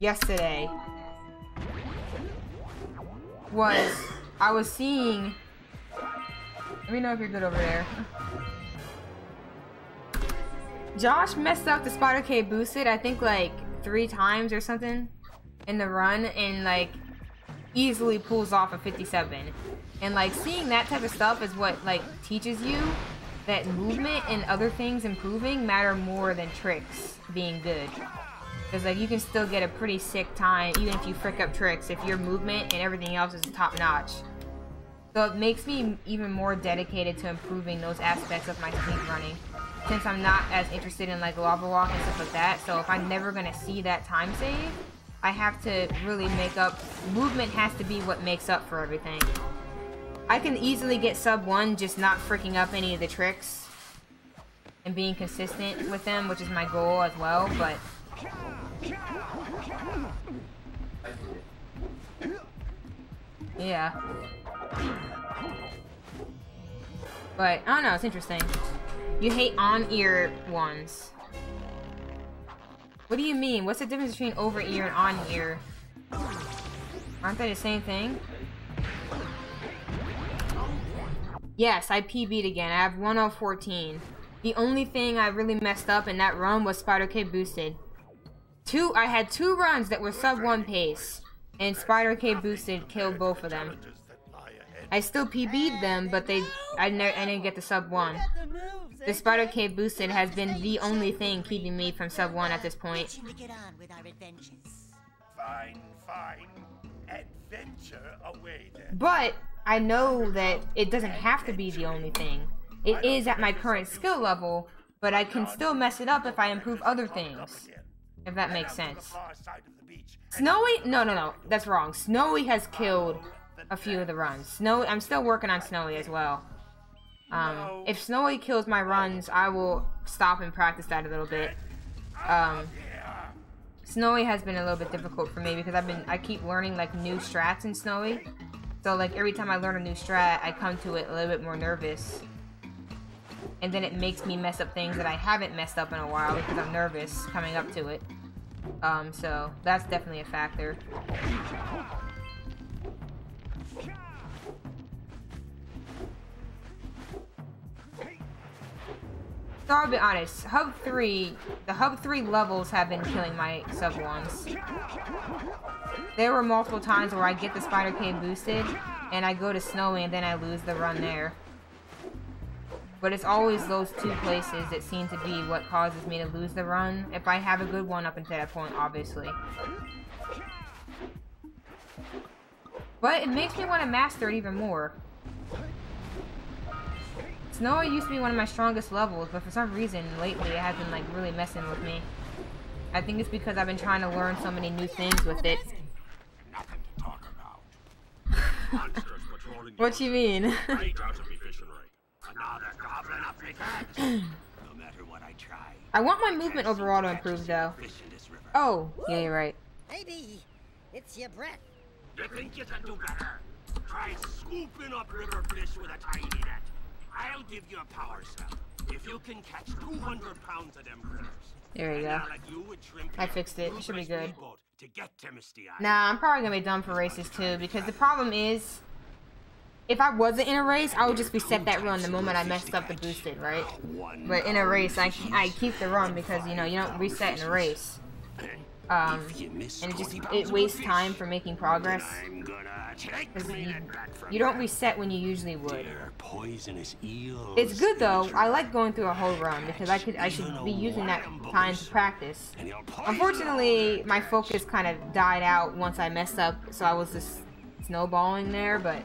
yesterday was I was seeing. Let me know if you're good over there. Josh messed up the Spider K boosted, I think like 3 times or something in the run, and like easily pulls off a 57. And like seeing that type of stuff is what like teaches you that movement and other things improving matter more than tricks being good. Because like you can still get a pretty sick time even if you frick up tricks if your movement and everything else is top notch. So it makes me even more dedicated to improving those aspects of my speedrunning, since I'm not as interested in like lava walk and stuff like that. So if I'm never gonna see that time save, I have to really make up. Movement has to be what makes up for everything. I can easily get sub 1 just not freaking up any of the tricks and being consistent with them, which is my goal as well, but yeah. But, I don't know, it's interesting. You hate on-ear ones. What do you mean? What's the difference between over-ear and on-ear? Aren't they the same thing? Yes, I PB'd again. I have 1014. The only thing I really messed up in that run was Spider K boosted. I had 2 runs that were sub 1 pace, and Spider K boosted killed both of them. I still PB'd them, but I didn't get the sub 1. The Spider K boosted has been the only thing keeping me from sub 1 at this point. Fine, fine. Adventure away then. But I know that it doesn't have to be the only thing. It is at my current skill level, but I can still mess it up if I improve other things. If that makes sense. Snowy? No. That's wrong. Snowy has killed a few of the runs. Snowy, I'm still working on Snowy as well. If Snowy kills my runs, I will stop and practice that a little bit. Snowy has been a little bit difficult for me because I keep learning like new strats in Snowy. So like every time I learn a new strat, I come to it a little bit more nervous. And then it makes me mess up things that I haven't messed up in a while because I'm nervous coming up to it. So that's definitely a factor. So I'll be honest, the Hub 3 levels have been killing my sub 1s. There were multiple times where I get the Spider K boosted, and I go to Snowy and then I lose the run there. But it's always those 2 places that seem to be what causes me to lose the run, if I have a good one up until that point, obviously. But it makes me want to master it even more. Snowy used to be one of my strongest levels, but for some reason, lately, it has been, like, really messing with me. I think it's because I've been trying to learn so many new things with it. Nothing to talk about. What you mean? Right out of me fishing rig. Another goblin up my catch. No matter what I try. I want my movement overall to improve, though. Oh, yeah, you're right. Maybe it's your breath. You think you can do better? Try scooping up river fish with a tiny net. I'll give you a power cell. If you can catch 200 pounds of them critters. There you go. I fixed it. It should be good. Nah, I'm probably gonna be done for races too, because the problem is, if I wasn't in a race, I would just reset that run the moment I messed up the boosted, right? But in a race, I keep the run because, you know, you don't reset in a race. And it wastes time for making progress. Because you don't reset when you usually would. It's good though. I like going through a whole run because I should be using that time to practice. Unfortunately, my focus kind of died out once I messed up, so I was just snowballing there, but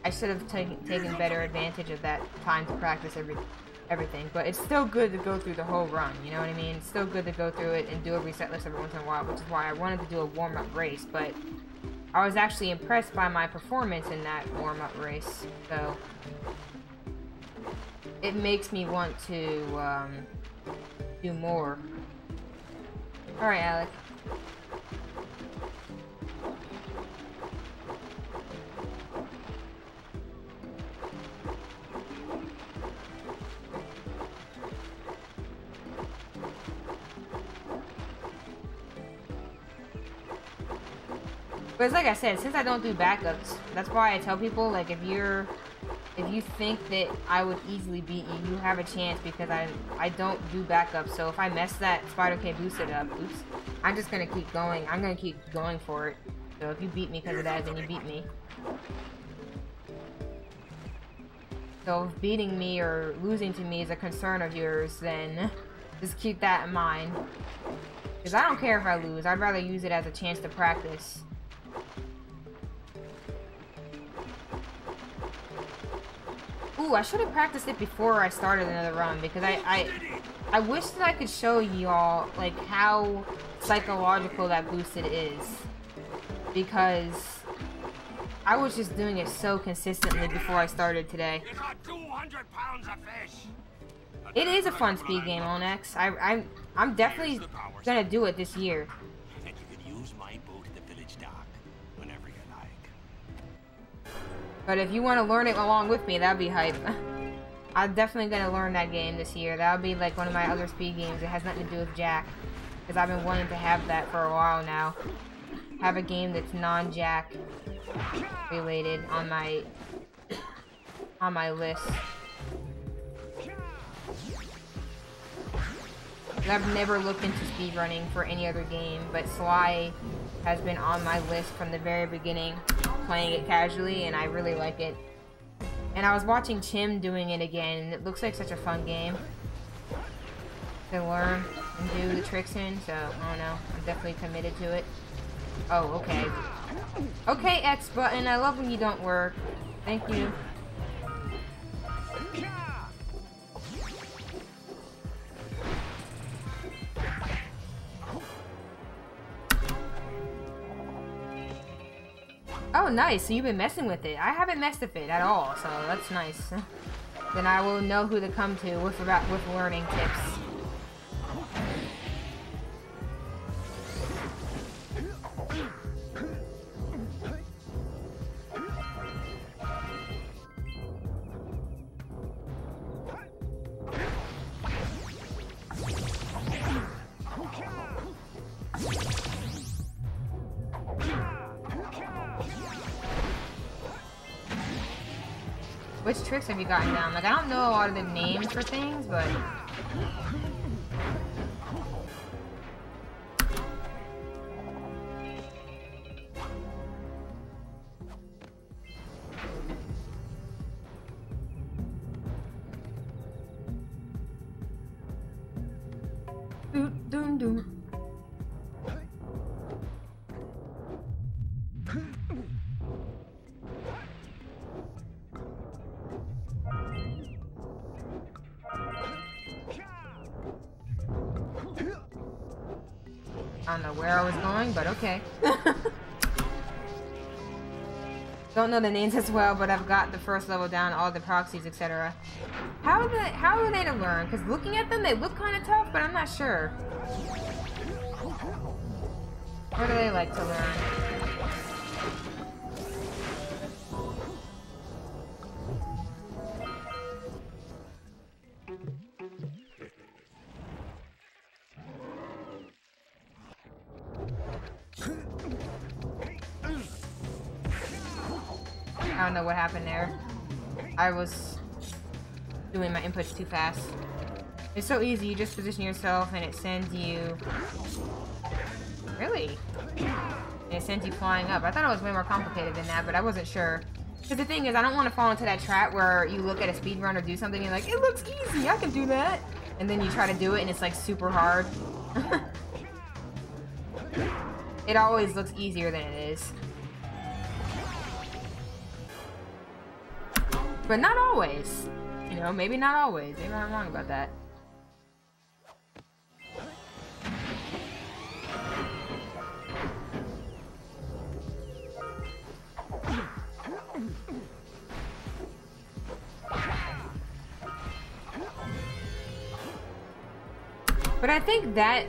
I should have taken better advantage of that time to practice everything. But it's still good to go through the whole run, you know what I mean? It's still good to go through it and do a reset list every once in a while, which is why I wanted to do a warm-up race, but I was actually impressed by my performance in that warm-up race, so it makes me want to do more. Alright, Alec. But it's like I said, since I don't do backups, that's why I tell people, like, if you think that I would easily beat you, you have a chance, because I don't do backups. So if I mess that Spider K boosted up, oops, I'm just gonna keep going. I'm gonna keep going for it. So if you beat me because of that, then you beat me. So if beating me or losing to me is a concern of yours, then just keep that in mind. Because I don't care if I lose. I'd rather use it as a chance to practice. Ooh, I should have practiced it before I started another run, because I wish that I could show y'all, like, how psychological that boosted is. Because I was just doing it so consistently before I started today. It is a fun speed game, Onyx. I'm definitely gonna do it this year. And you can use my boat at the village dock whenever you like. But if you want to learn it along with me, that'd be hype. I'm definitely gonna learn that game this year. That'll be like one of my other speed games. It has nothing to do with Jak, because I've been wanting to have that for a while now. Have a game that's non-Jak related on my list. I've never looked into speedrunning for any other game, but Sly has been on my list from the very beginning, playing it casually, and I really like it. And I was watching Chim doing it again, and it looks like such a fun game to learn and do the tricks in, so I don't know, I'm definitely committed to it. Oh, okay. Okay, X button, I love when you don't work. Thank you. Oh, nice. So you've been messing with it. I haven't messed with it at all, so that's nice. Then I will know who to come to with learning tips. Which tricks have you gotten down? Like, I don't know a lot of the names for things, but... Doom doom. I don't know where I was going, but okay. Don't know the names as well, but I've got the first level down, all the proxies, etc. How are they to learn? Because looking at them, they look kind of tough, but I'm not sure. What do they like to learn? I don't know what happened there. I was doing my inputs too fast. It's so easy, you just position yourself and it sends you... Really? And it sends you flying up. I thought it was way more complicated than that, but I wasn't sure. Because the thing is, I don't want to fall into that trap where you look at a speedrunner do something and you're like, it looks easy, I can do that! And then you try to do it and it's like super hard. It always looks easier than it is. But not always. You know, maybe not always. Maybe I'm wrong about that. But I think that,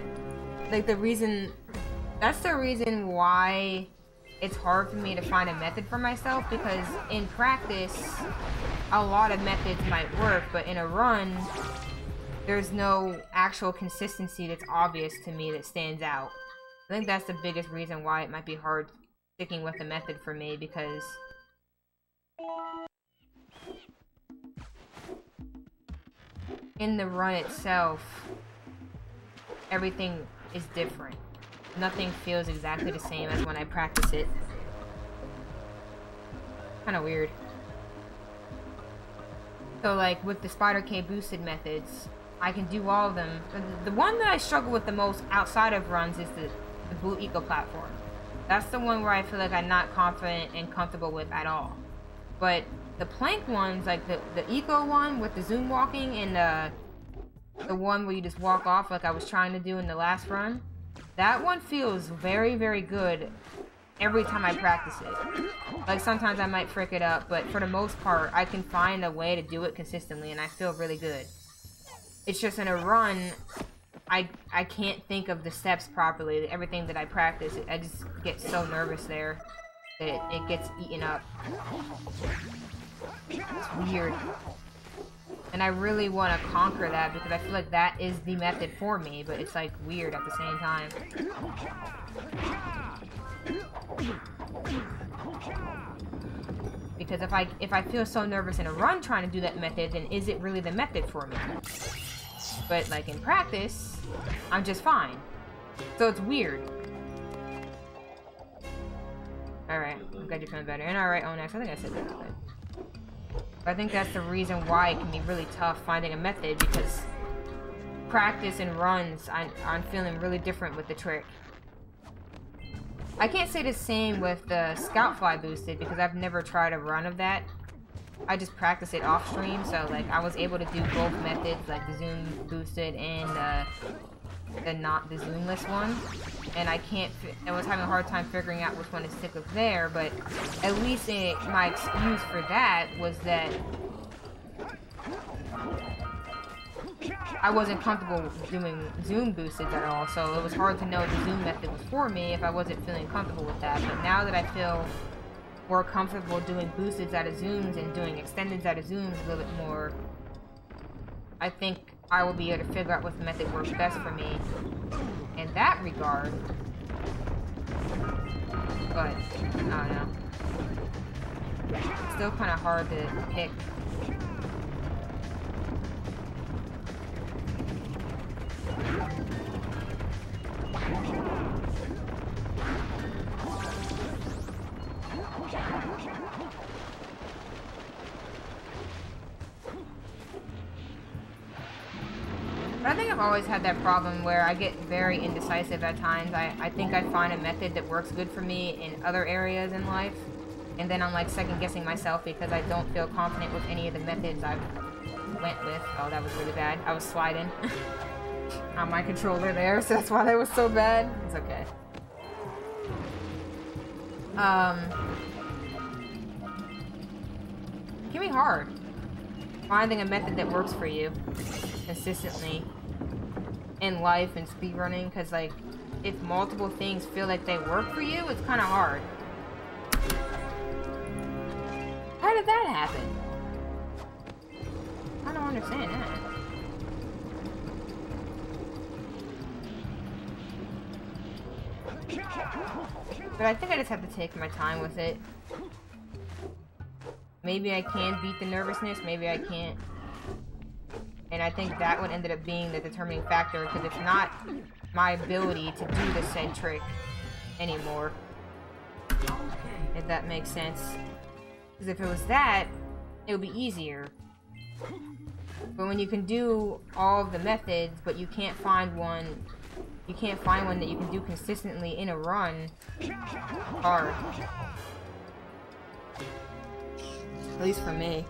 like, that's the reason why it's hard for me to find a method for myself, because in practice, a lot of methods might work, but in a run, there's no actual consistency that's obvious to me that stands out. I think that's the biggest reason why it might be hard sticking with the method for me, because in the run itself, everything is different. Nothing feels exactly the same as when I practice it. Kind of weird. So like with the Spider K boosted methods, I can do all of them. The one that I struggle with the most outside of runs is the Blue Eco platform. That's the one where I feel like I'm not confident and comfortable with at all. But the plank ones, like the Eco one with the zoom walking, and the one where you just walk off like I was trying to do in the last run, that one feels very, very good every time I practice it. Like sometimes I might frick it up, but for the most part, I can find a way to do it consistently, and I feel really good. It's just in a run, I can't think of the steps properly. Everything that I practice, I just get so nervous there that it gets eaten up. It's weird. And I really want to conquer that because I feel like that is the method for me, but it's like weird at the same time. Because if I feel so nervous in a run trying to do that method, then is it really the method for me? But like in practice, I'm just fine. So it's weird. Alright, I'm glad you're feeling better. And alright, Onyx, I think I said that. Okay. I think that's the reason why it can be really tough finding a method, because practice and runs, I'm feeling really different with the trick. I can't say the same with the Scout Fly boosted, because I've never tried a run of that. I just practice it off stream, so like I was able to do both methods, like the zoom boosted and not the zoomless one. And I was having a hard time figuring out which one to stick with there, but at least my excuse for that was that I wasn't comfortable doing zoom boosted at all, so it was hard to know if the zoom method was for me if I wasn't feeling comfortable with that. But now that I feel more comfortable doing boosteds out of zooms and doing extendeds out of zooms a little bit more, I think I will be able to figure out what method works best for me in that regard. But, I don't know. It's still kind of hard to pick. But I think I've always had that problem where I get very indecisive at times. I think I find a method that works good for me in other areas in life, and then I'm like second guessing myself because I don't feel confident with any of the methods I've went with. Oh, that was really bad. I was sliding on my controller there, so that's why that was so bad. It's okay. It can be hard finding a method that works for you consistently in life and speedrunning, because like if multiple things feel like they work for you, it's kind of hard. How did that happen? I don't understand that. But I think I just have to take my time with it. Maybe I can beat the nervousness, maybe I can't. And I think that one ended up being the determining factor, because it's not my ability to do the said trick anymore. If that makes sense. Because if it was that, it would be easier. But when you can do all of the methods, but you can't find one that you can do consistently in a run, hard. At least for me.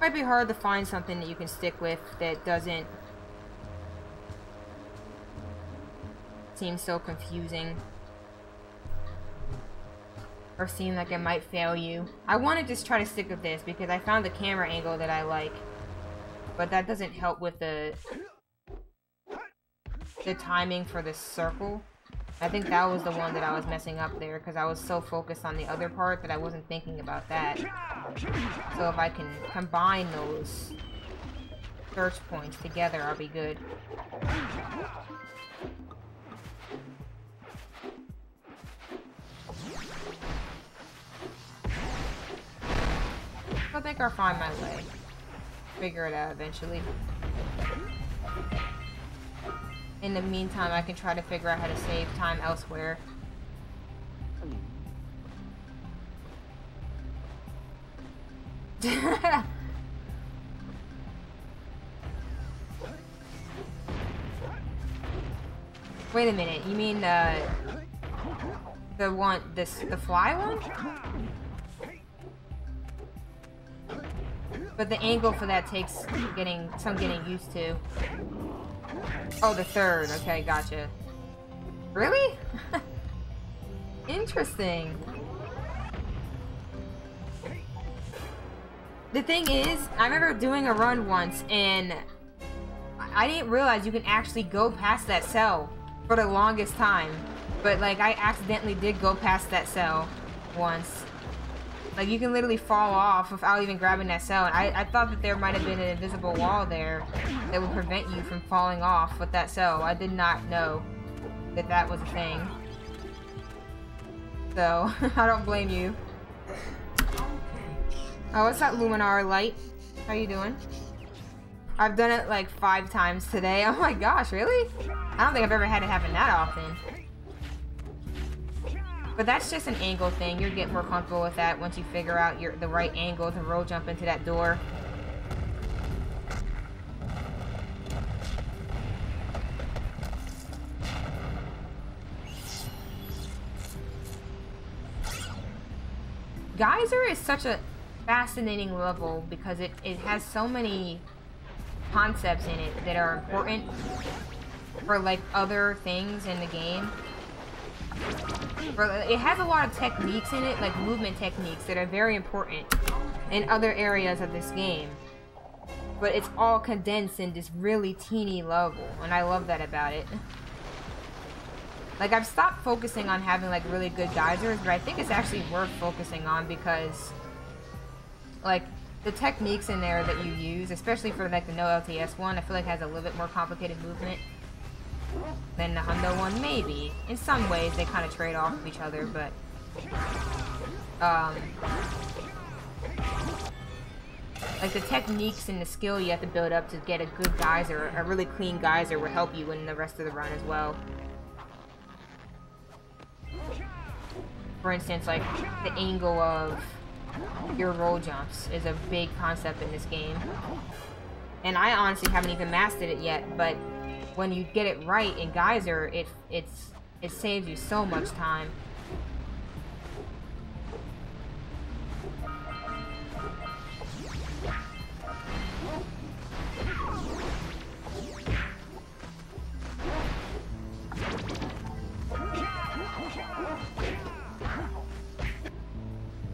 Might be hard to find something that you can stick with that doesn't seem so confusing or seem like it might fail you. I want to just try to stick with this because I found the camera angle that I like, but that doesn't help with the timing for the circle. I think that was the one that I was messing up there because I was so focused on the other part that I wasn't thinking about that. So if I can combine those search points together, I'll be good. I think I'll find my way. Figure it out eventually. In the meantime, I can try to figure out how to save time elsewhere. Wait a minute, you mean the fly one? But the angle for that takes some getting used to. Oh, the third. Okay, gotcha. Really? Interesting. The thing is, I remember doing a run once, and I didn't realize you can actually go past that cell for the longest time. But, like, I accidentally did go past that cell once. Like, you can literally fall off without even grabbing that cell. And I thought that there might have been an invisible wall there that would prevent you from falling off with that cell. I did not know that that was a thing. So, I don't blame you. Oh, what's that Luminar light? How you doing? I've done it like 5 times today. Oh my gosh, really? I don't think I've ever had it happen that often. But that's just an angle thing. You'll get more comfortable with that once you figure out the right angle to roll jump into that door. Geyser is such a fascinating level because it has so many concepts in it that are important for like other things in the game. It has a lot of techniques in it, like movement techniques that are very important in other areas of this game. But it's all condensed in this really teeny level, and I love that about it. Like, I've stopped focusing on having like really good geysers, but I think it's actually worth focusing on because like the techniques in there that you use, especially for like the No LTS one, I feel like has a little bit more complicated movement than the Hundo one, maybe. In some ways, they kind of trade off of each other, but like the techniques and the skill you have to build up to get a good geyser, a really clean geyser, will help you in the rest of the run as well. For instance, like the angle of your roll jumps is a big concept in this game, and I honestly haven't even mastered it yet, but when you get it right in geyser, it saves you so much time.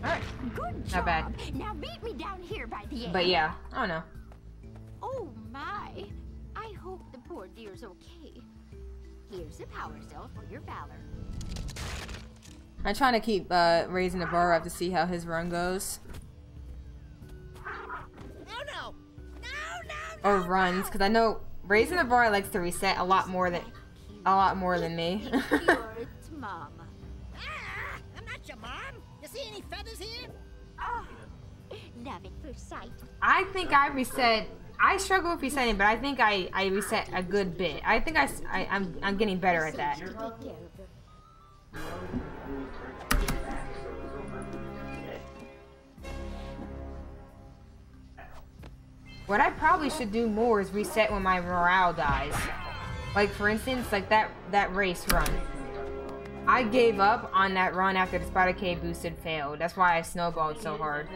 Alright, not bad. Now meet me down here by the end. But yeah, I don't know. Oh my! I hope the poor dear's okay. Here's a power cell for your valor. I'm trying to keep raising the bar up to see how his run goes. No! Or runs, because I know raising the bar likes to reset a lot more than me. It's Mom. Ah, I'm not your mom. You see any feathers here? Oh, love at first sight. I think I reset. I struggle with resetting, but I think I reset a good bit. I think I'm getting better at that. What I probably should do more is reset when my morale dies. Like for instance, like that race run. I gave up on that run after the Spider K boosted failed. That's why I snowballed so hard.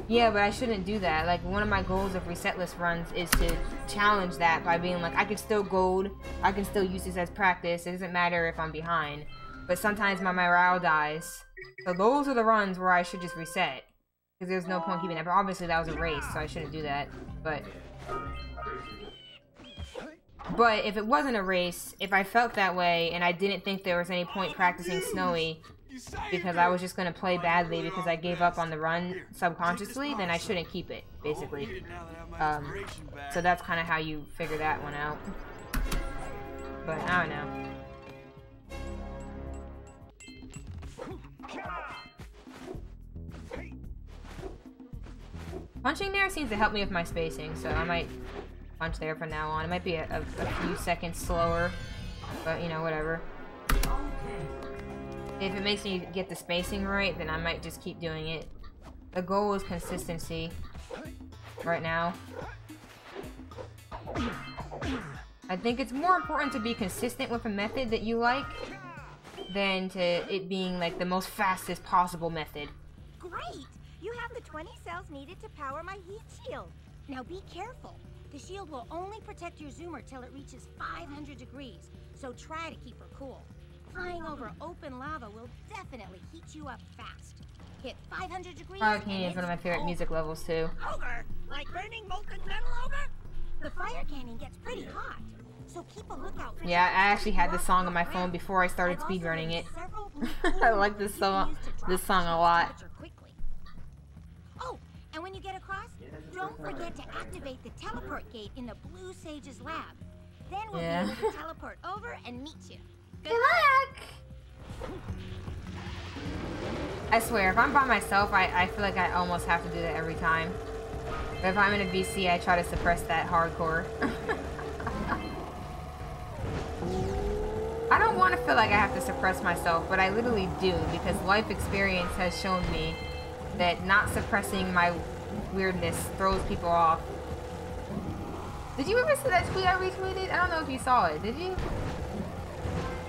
Yeah, but I shouldn't do that. Like, one of my goals of resetless runs is to challenge that by being like, I can still gold, I can still use this as practice, it doesn't matter if I'm behind. But sometimes my morale dies. So those are the runs where I should just reset. Because there's no point keeping that. But obviously that was a race, so I shouldn't do that. But But if it wasn't a race, if I felt that way and I didn't think there was any point practicing Snowy because I was just going to play badly because I gave up on the run subconsciously, then I shouldn't keep it, basically. So that's kind of how you figure that one out. But I don't know. Punching there seems to help me with my spacing, so I might punch there from now on. It might be a few seconds slower, but you know, whatever. If it makes me get the spacing right, then I might just keep doing it. The goal is consistency right now. I think it's more important to be consistent with a method that you like than to it being like the most fastest possible method. Great! You have the 20 cells needed to power my heat shield. Now be careful. The shield will only protect your zoomer till it reaches 500 degrees, so try to keep her cool. Flying over open lava will definitely heat you up fast. Hit 500 degrees. Fire Canyon is one of my favorite music levels too. Ogre? Like burning molten metal ogre? The fire canyon gets pretty hot, so keep a lookout for. Yeah, I actually had this song on my phone before I started speedrunning it. I like this song a lot. Oh, and when you get across, don't forget to activate the teleport gate in the Blue Sage's lab. Then we'll be able to teleport over and meet you. Good luck! I swear, if I'm by myself, I feel like I almost have to do that every time. But if I'm in a VC, I try to suppress that hardcore. I don't want to feel like I have to suppress myself, but I literally do, because life experience has shown me that not suppressing my weirdness throws people off. Did you ever see that tweet I retweeted? I don't know if you saw it, did you?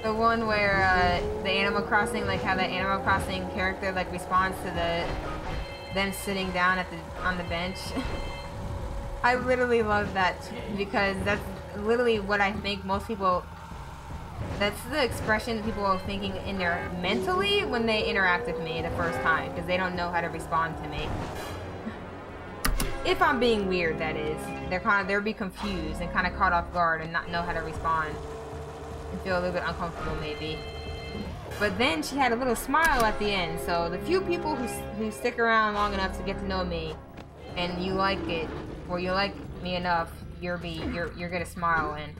The one where the Animal Crossing, like how the Animal Crossing character like responds to them sitting down on the bench. I literally love that because that's literally what I think most people. That's the expression people are thinking in their mentally when they interact with me the first time, because they don't know how to respond to me. If I'm being weird, that is. They'll be confused and kind of caught off guard and not know how to respond and feel a little bit uncomfortable maybe. But then she had a little smile at the end, so the few people who stick around long enough to get to know me and you like it, or you like me enough, you're gonna smile in.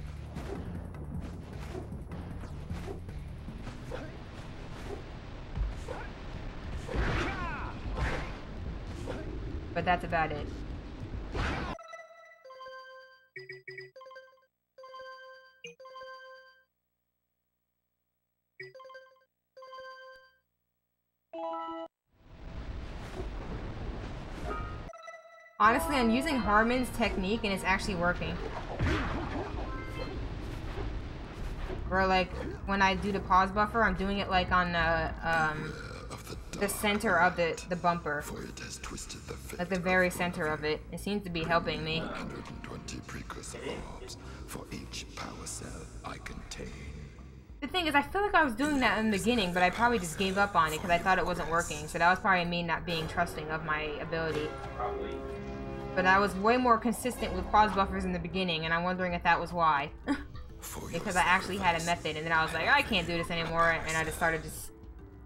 But that's about it. Honestly, I'm using Harmon's technique and it's actually working. Or like when I do the pause buffer, I'm doing it like on the center of the bumper, like the very center of it. It seems to be helping me. 120 precursor orbs for each power cell I contain. The thing is, I feel like I was doing that in the beginning, but I probably just gave up on it because I thought it wasn't working. So that was probably me not being trusting of my ability. But I was way more consistent with pause buffers in the beginning, and I'm wondering if that was why. Because I actually had a method, and then I was like, I can't do this anymore, and I just started just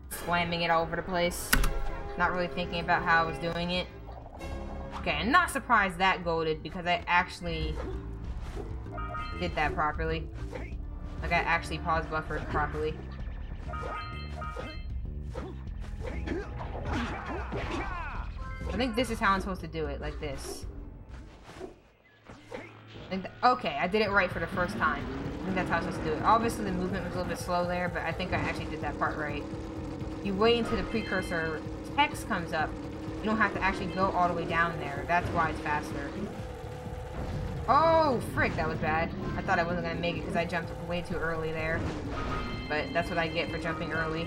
slamming it all over the place. Not really thinking about how I was doing it. Okay, I'm not surprised that golded, because I actually did that properly. Like, I actually pause buffered properly. I think this is how I'm supposed to do it, like this. Okay, I did it right for the first time. I think that's how I'm supposed to do it. Obviously, the movement was a little bit slow there, but I think I actually did that part right. You wait until the precursor text comes up. You don't have to actually go all the way down there. That's why it's faster. Oh, frick, that was bad. I thought I wasn't going to make it because I jumped way too early there. But that's what I get for jumping early.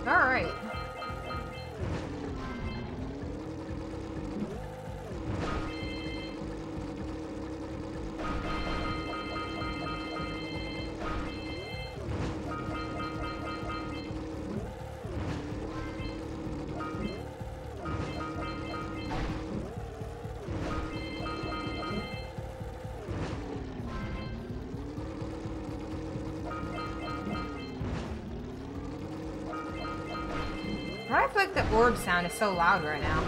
Alright. Why do I feel like the orb sound is so loud right now?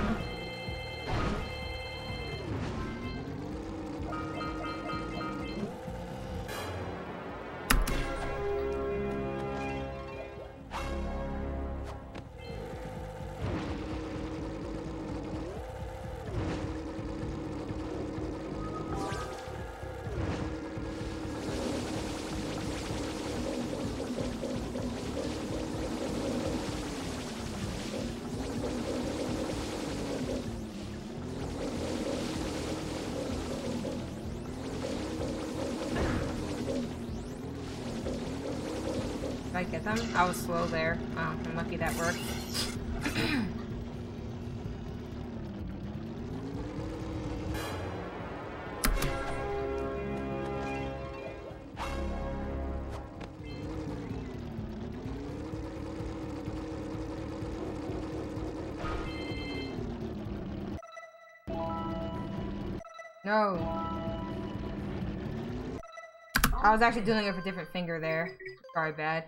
Did I get them? I was slow there. Oh, I'm lucky that worked. No. I was actually doing it with a different finger there. Sorry, bad.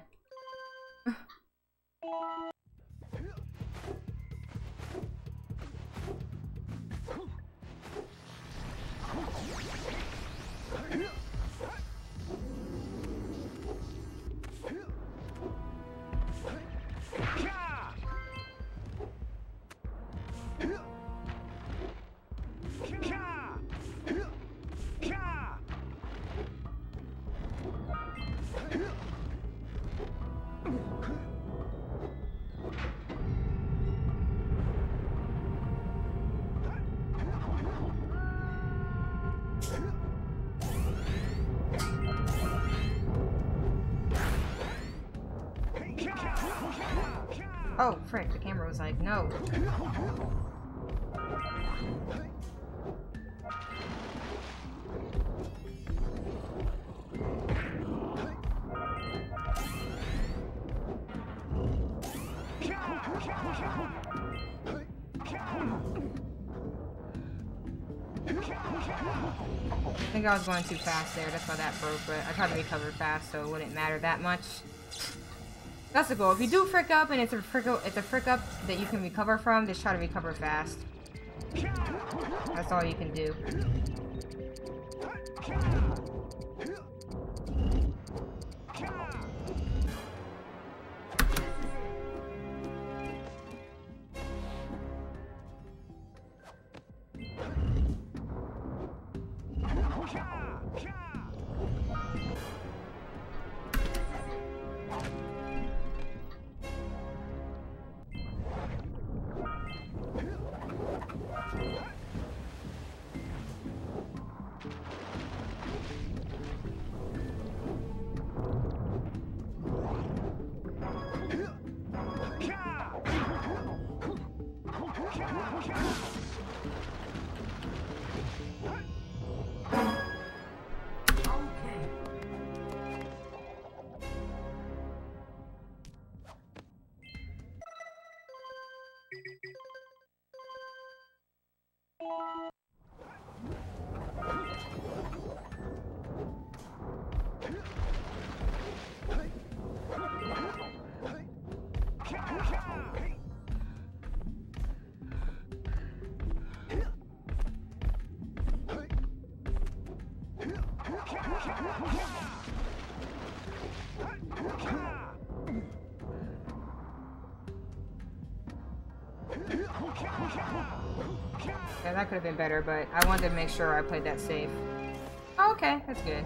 Oh, frick, the camera was like, no. I think I was going too fast there, that's why that broke, but I tried to recover fast so it wouldn't matter that much. That's the goal. If you do frick up and it's a frick up that you can recover from, just try to recover fast. That's all you can do. Yeah, that could have been better, but I wanted to make sure I played that safe. Oh, okay, that's good.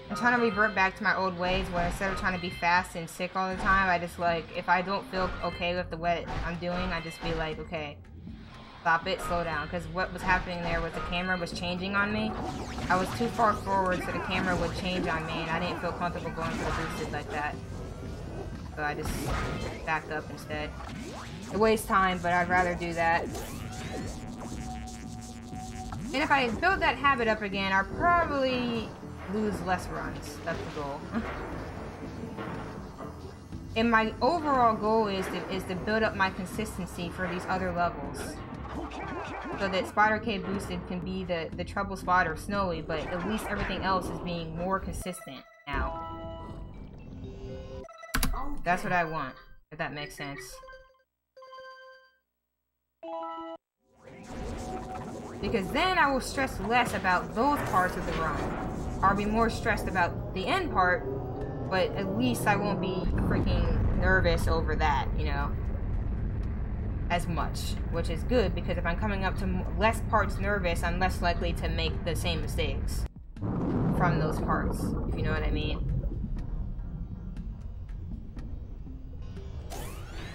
I'm trying to revert back to my old ways where instead of trying to be fast and sick all the time, I just like, if I don't feel okay with the what I'm doing, I just be like, okay, stop it, slow down. Because what was happening there was the camera was changing on me. I was too far forward so the camera would change on me and I didn't feel comfortable going for the boosted like that. So I just backed up instead. It wastes time, but I'd rather do that. And if I build that habit up again, I'll probably lose less runs. That's the goal. And my overall goal is to build up my consistency for these other levels. So that Spider Cave Boosted can be the trouble spot or snowy, but at least everything else is being more consistent now. That's what I want, if that makes sense. Because then I will stress less about those parts of the run. I'll be more stressed about the end part, but at least I won't be freaking nervous over that, you know, as much. Which is good, because if I'm coming up to less parts nervous, I'm less likely to make the same mistakes from those parts, if you know what I mean.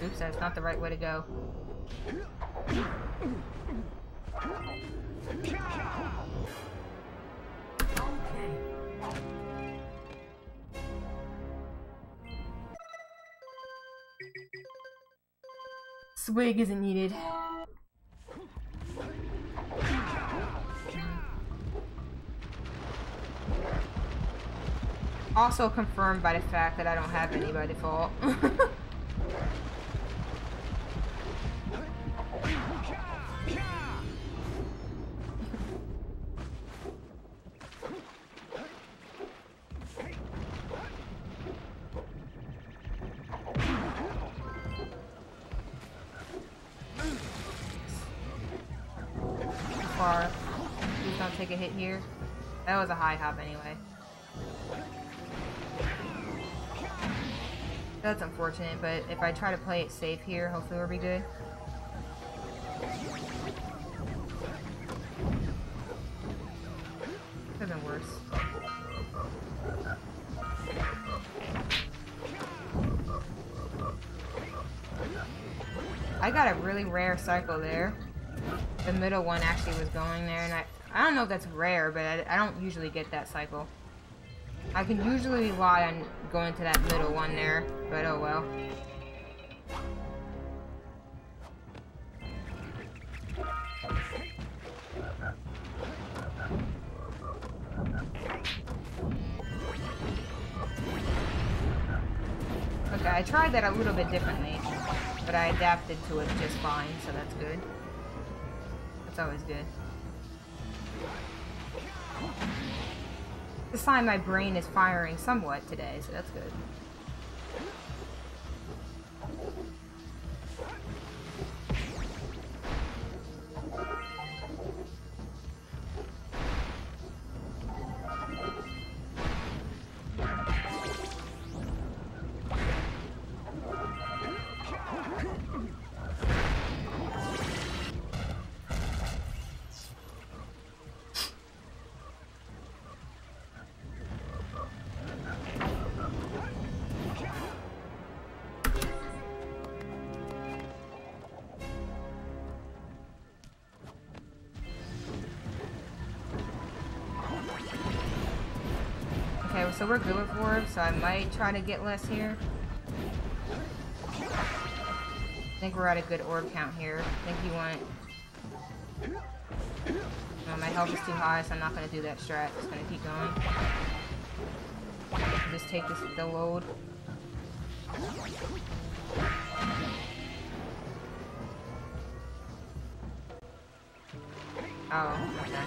Oops, that's not the right way to go. Swig isn't needed. Also confirmed by the fact that I don't have any by default. Please don't take a hit here. That was a high hop anyway. That's unfortunate, but if I try to play it safe here, hopefully we'll be good. Could have been worse. I got a really rare cycle there. The middle one actually was going there, and I don't know if that's rare, but I don't usually get that cycle. I can usually rely on going to that middle one there, but oh well. Okay, I tried that a little bit differently, but I adapted to it just fine, so that's good. That's always good. This time my brain is firing somewhat today, so that's good. Okay, so we're good with orbs, so I might try to get less here. I think we're at a good orb count here. I think you want... No, my health is too high, so I'm not going to do that strat. Just going to keep going. Just take the load. Oh, okay.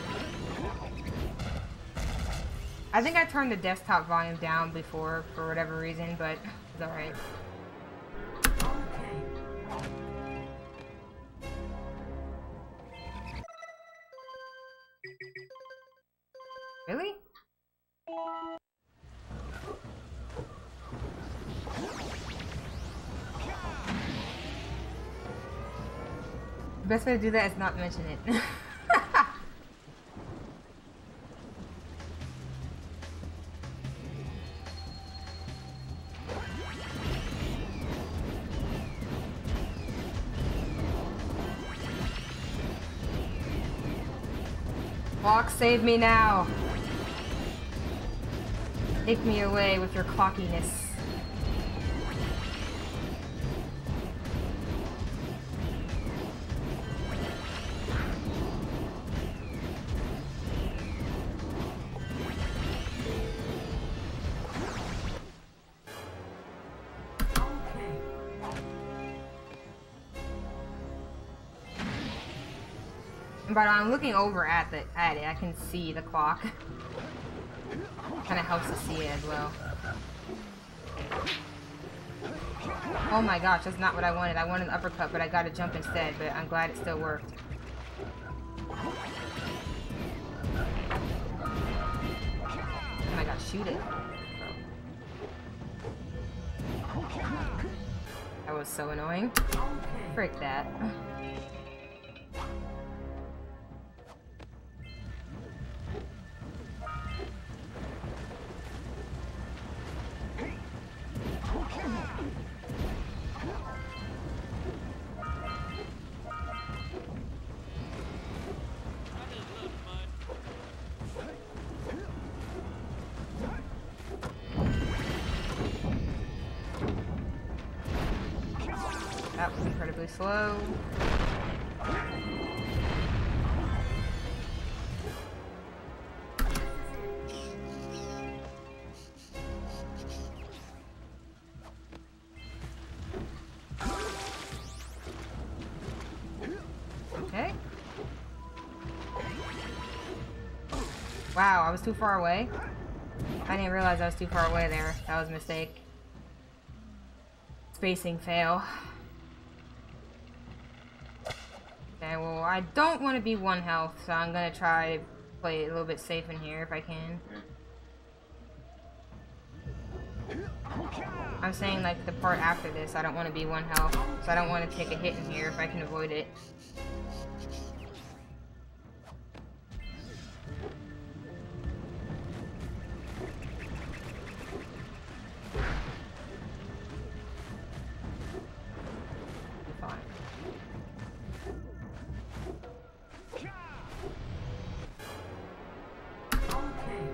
I think I turned the desktop volume down before for whatever reason, but it's alright. Really? The best way to do that is not mention it. Clock, save me now. Take me away with your clockiness. But I'm looking over at it. I can see the clock. Kind of helps to see it as well. Oh my gosh, that's not what I wanted. I wanted an uppercut, but I got a jump instead. But I'm glad it still worked. Oh my gosh, shoot it. That was so annoying. Frick that. That was incredibly slow. Okay. Wow, I was too far away. I didn't realize I was too far away there. That was a mistake. Spacing fail. Okay, well, I don't want to be 1 health, so I'm gonna try to play it a little bit safe in here if I can. I'm saying, like, the part after this, I don't want to be 1 health, so I don't want to take a hit in here if I can avoid it.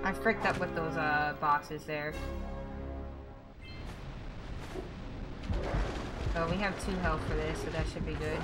I fricked up with those boxes there. So we have 2 health for this, so that should be good.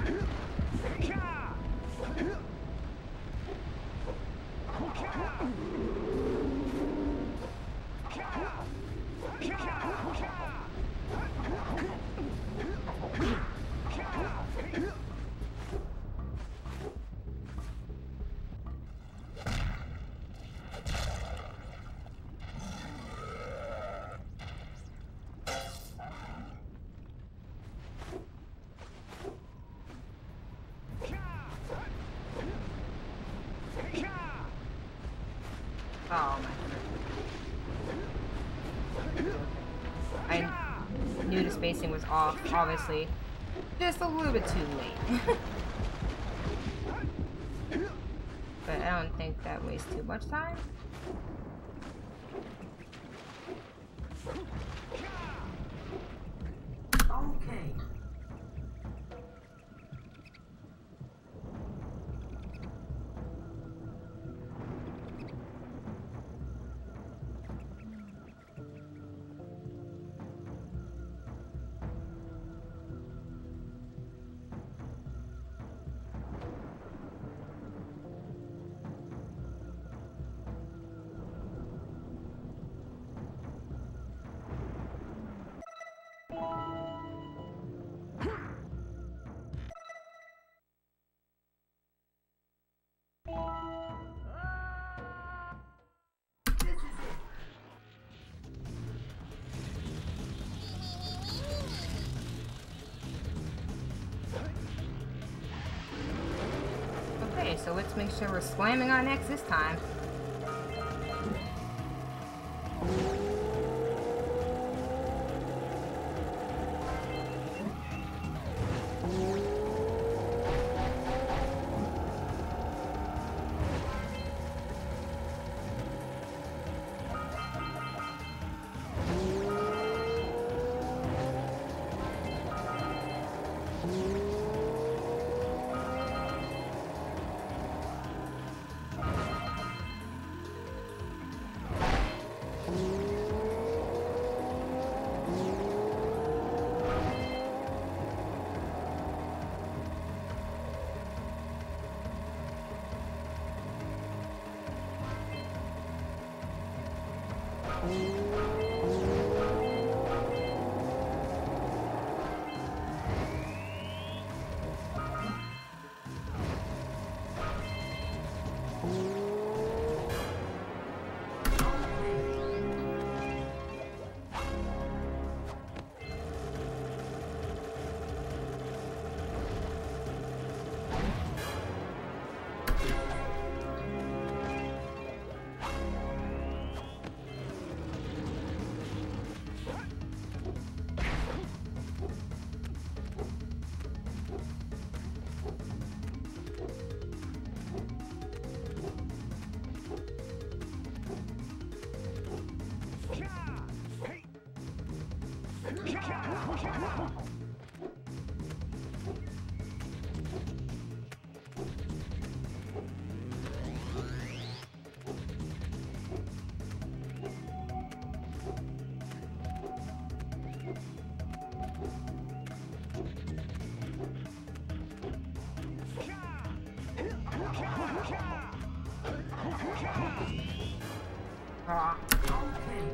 Oh my god. I knew the spacing was off, obviously. Just a little bit too late. But I don't think that wastes too much time. Okay. Okay, so let's make sure we're slamming on X this time.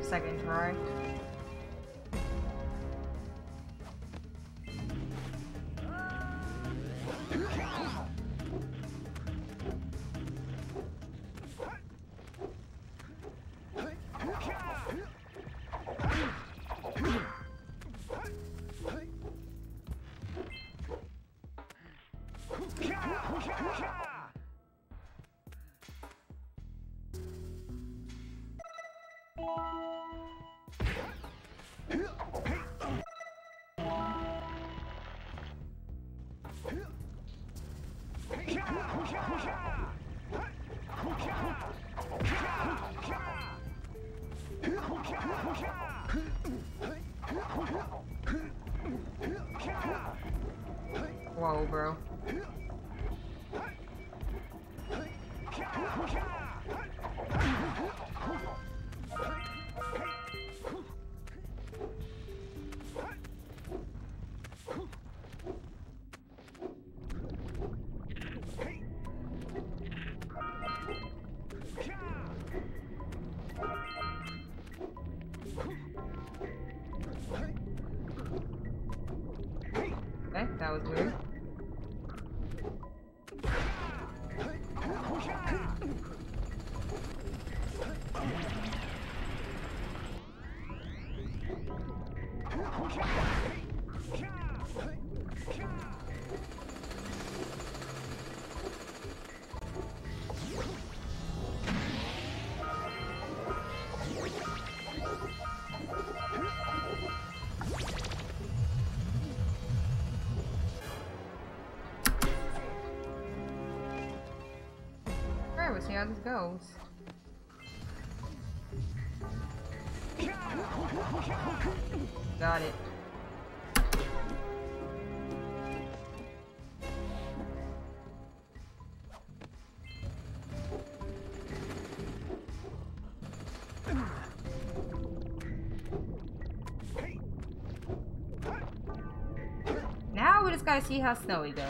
Second try. Whoa, bro. Okay, that was weird. Alright, we'll see how this goes. Got it. Now we just gotta see how Snowy goes.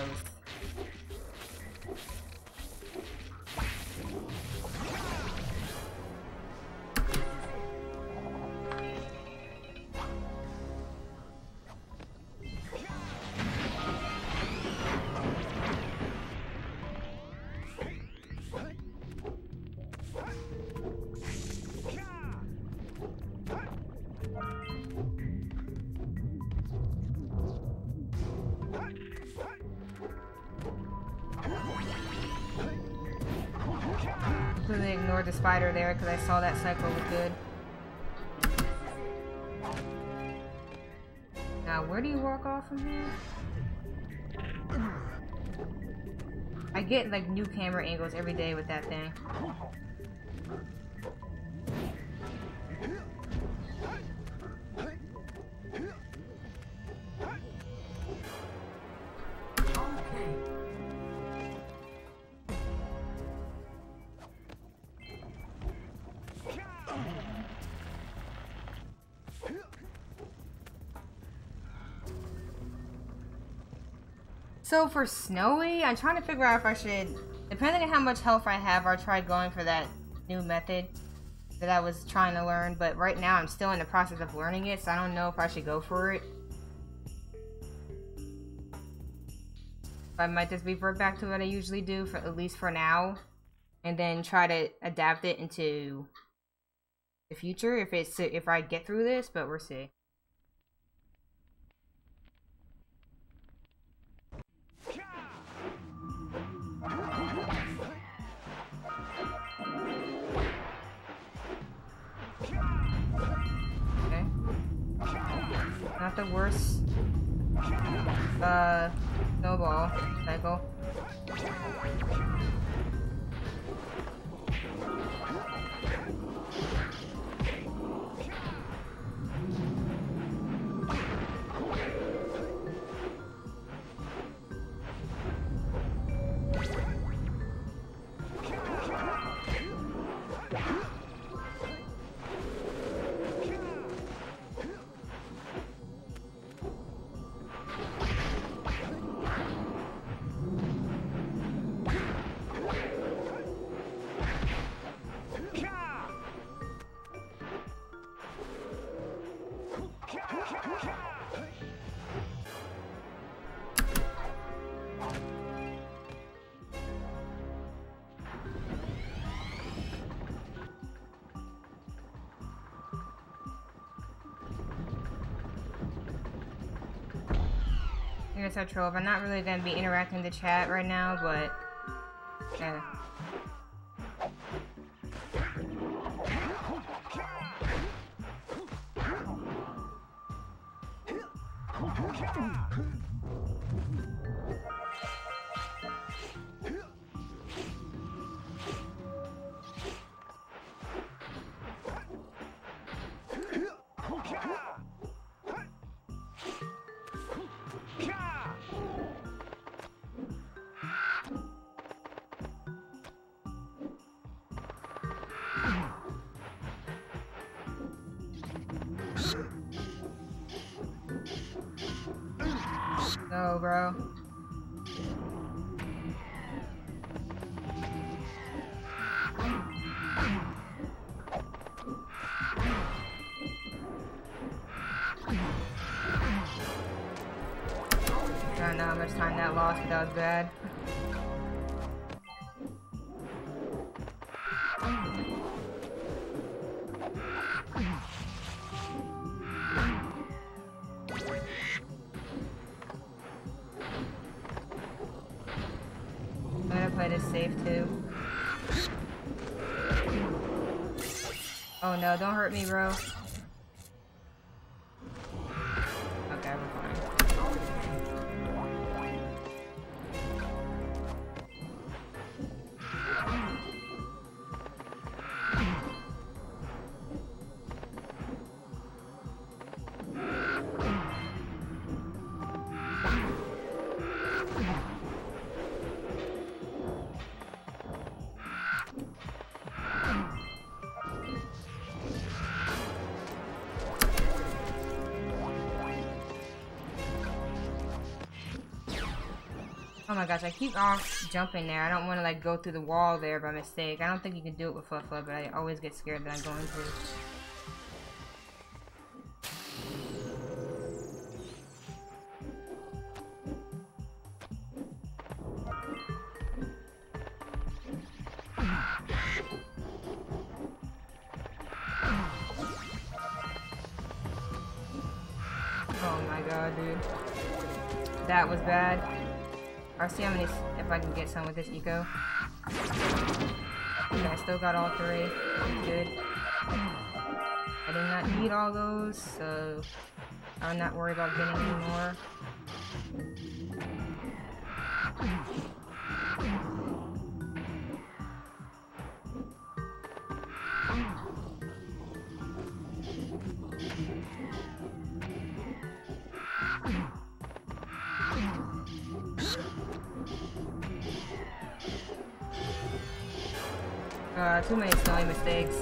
Completely ignored the spider there because I saw that cycle was good. Now, where do you walk off from here? I get like new camera angles every day with that thing. So for Snowy, I'm trying to figure out if I should, depending on how much health I have, I'll try going for that new method that I was trying to learn. But right now I'm still in the process of learning it, so I don't know if I should go for it. I might just revert back to what I usually do, for at least for now, and then try to adapt it into the future if I get through this, but we'll see. Okay. Not the worst snowball cycle. I guess I troll. I'm not really gonna be interacting in the chat right now, but yeah. Go, bro. I don't know how much time that lost, but that was bad. I'm gonna play this safe too. Oh no, don't hurt me, bro. Okay, we're fine. Oh my gosh, I keep off jumping there. I don't want to like go through the wall there by mistake. I don't think you can do it with Fluffa, but I always get scared that I'm going to. Oh my god, dude. That was bad. I'll see how many, if I can get some with this eco. Okay, I still got all three. That's good. I did not need all those, so I'm not worried about getting any more. Too many snowy mistakes.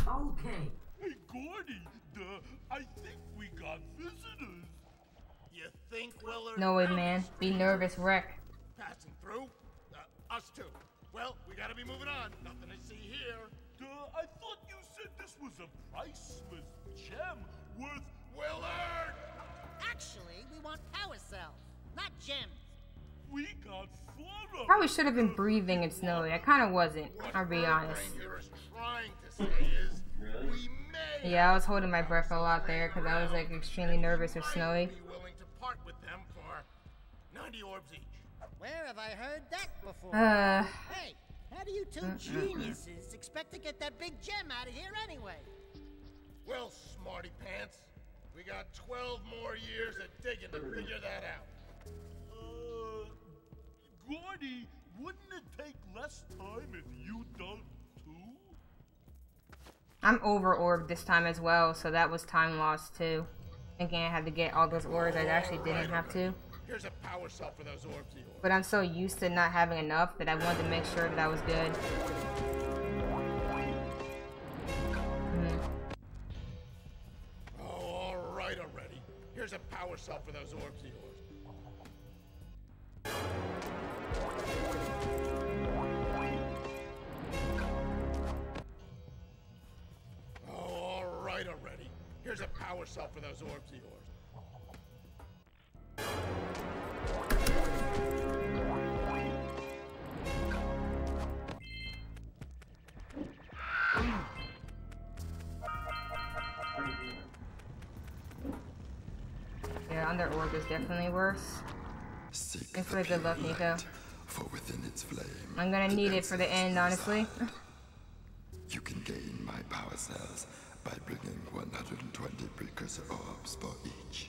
Okay. Hey, Gordy, I think we got visitors. You think, Willard? No way, man. Be nervous, wreck. Passing through? Us too. Well, we gotta be moving on. Nothing to see here. I thought you said this was a priceless gem worth... Willard! Actually, we want power cells, not gems. We got Flora. Probably should have been breathing and snowy. I kind of wasn't. I'll be honest. Yeah, I was holding my breath a lot there because I was like extremely nervous with snowy. Willing to part with them for 90 orbs each. Where have I heard that before? Hey, how do you two geniuses expect to get that big gem out of here anyway? Well, smarty pants, we got 12 more years of digging to figure that out. Gordy, wouldn't it take less time if you dug too? I'm over orbed this time as well, so that was time lost too. Thinking I had to get all those orbs, I actually didn't have to. Here's a power cell for those orbs of yours. But I'm so used to not having enough that I wanted to make sure that I was good. Oh, all right already. Here's a power cell for those orbs of yours. Oh, all right already. Here's a power cell for those orbs of yours. Yeah, under orb is definitely worse. Thanks for the good luck, Nico. For within its flame, I'm gonna need it for the end, honestly. You can gain my power cells by bringing 120 precursor orbs for each.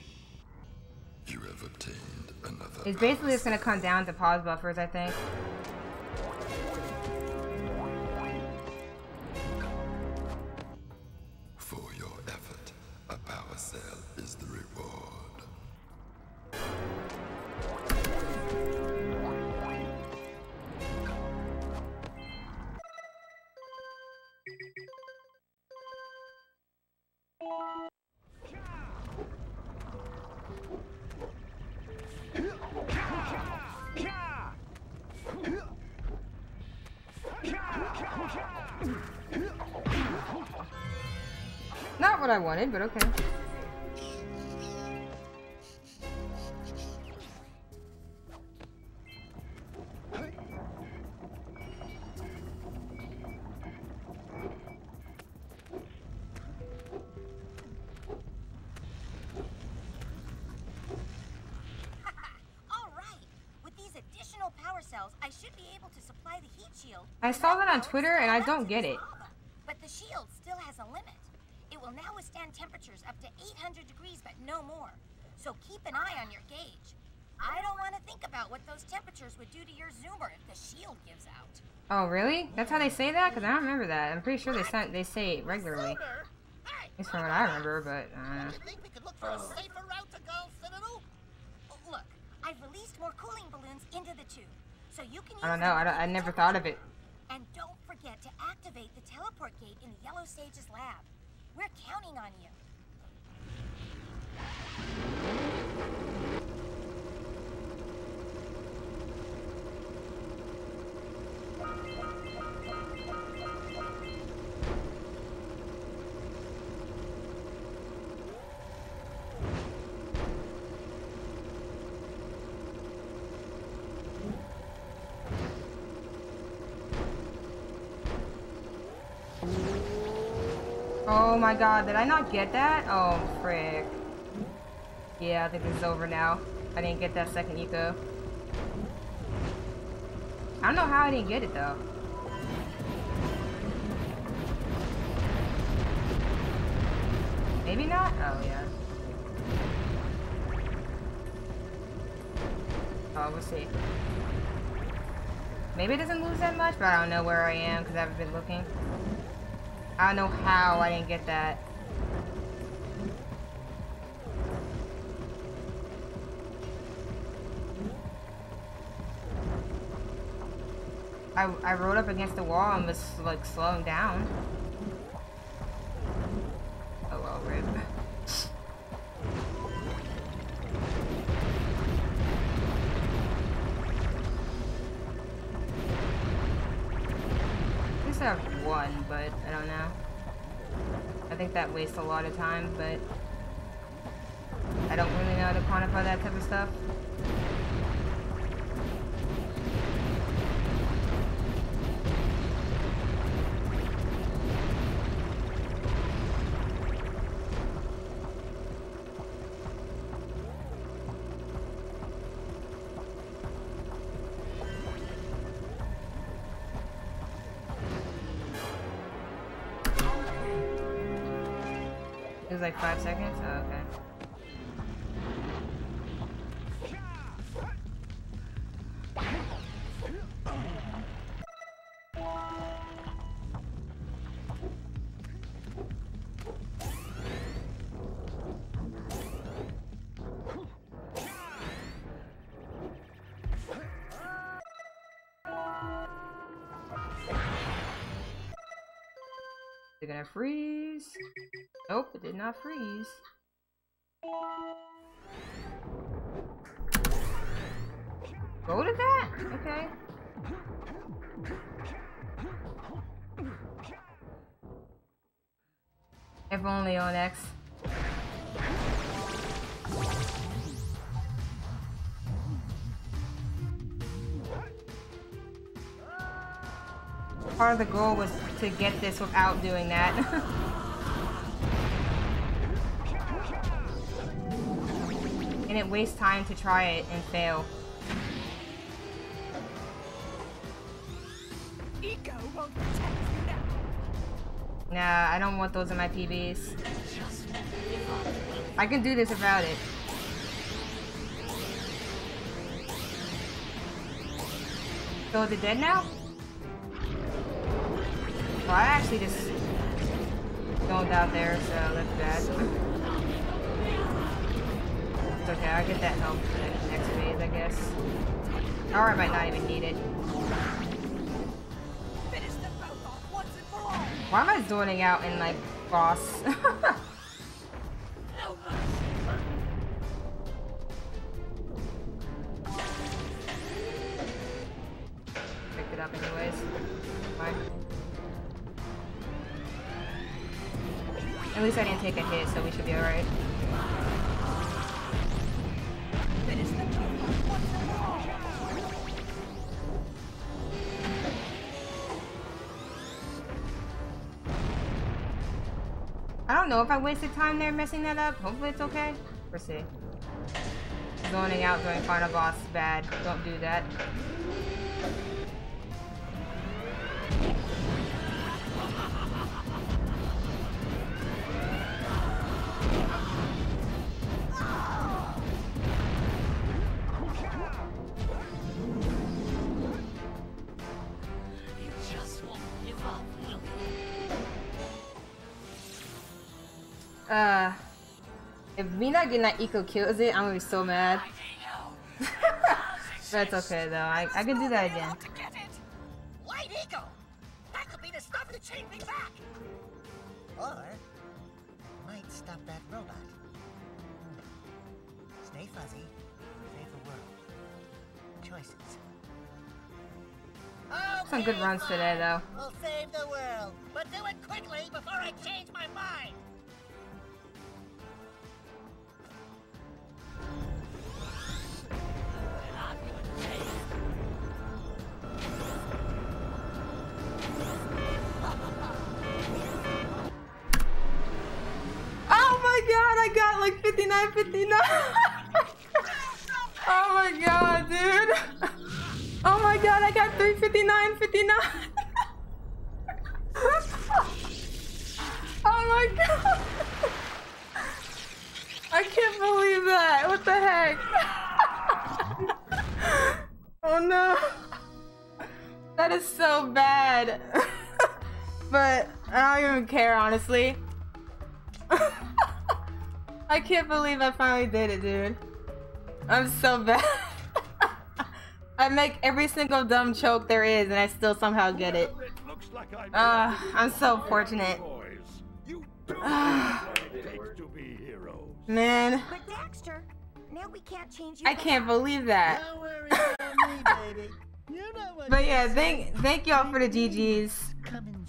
You have obtained another. It's basically just gonna come down to pause buffers, I think. For your effort, a power cell is the reward. Not what I wanted, but okay. I saw that on Twitter and I don't get it. But the shield still has a limit. It will now withstand temperatures up to 800 degrees, but no more. So keep an eye on your gauge. I don't want to think about what those temperatures would do to your zoomer if the shield gives out. Oh, really? That's how they say that? Because I don't remember that. I'm pretty sure they say it regularly. It's from what I remember, but You think we could look for a safer route to Gull Citadel? Look, I've released more cooling balloons into the tube, so you can use I don't know. I never thought of it. And don't forget to activate the teleport gate in the Yellow Sage's lab. We're counting on you. Oh my god, did I not get that? Oh, frick. Yeah, I think this is over now. I didn't get that second eco. I don't know how I didn't get it though. Maybe not? Oh, yeah. Oh, we'll see. Maybe it doesn't lose that much, but I don't know where I am because I haven't been looking. I don't know how I didn't get that. I rode up against the wall and was like slowing down. Oh well, rip. I just have one, but I don't know. I think that wastes a lot of time, but I don't really know how to quantify that type of stuff. It was like 5 seconds? Oh, okay. Is it gonna freeze? Nope, it did not freeze. Go to that? Okay. If only on X. Part of the goal was to get this without doing that. And it wastes time to try it and fail. Nah, I don't want those in my PBs. I can do this without it. So is it dead now? Well, I actually just zoned out there, so that's bad. It's okay, I'll get that help for the next phase, I guess. Or I might not even need it. Why am I zoning out in, like, boss? Picked it up anyways. Fine. At least I didn't take a hit, so we should be alright. I don't know if I wasted time there messing that up. Hopefully it's okay. We'll see. Zoning out during final boss is bad. Don't do that. If me not getting that eco kills it, I'm gonna be so mad. That's okay though. I can do that again. Light eco! That could be the stuff to chain me back! Or might stop that robot. Stay fuzzy, save the world. Choices. Some good runs today though. We'll save the world, but do it quickly before I change my mind! Oh my god, I got like 59. Oh my god, dude. Oh my god, I got 359. Oh my god. I can't believe that. What the heck? Oh no. That is so bad. But I don't even care, honestly. I can't believe I finally did it, dude. I'm so bad. I make every single dumb choke there is and I still somehow get it. I'm so fortunate. Man. But Daxter, now we can't change I can't believe that. Don't worry about me, baby. You know what But yeah, thank y'all for the GGs. coming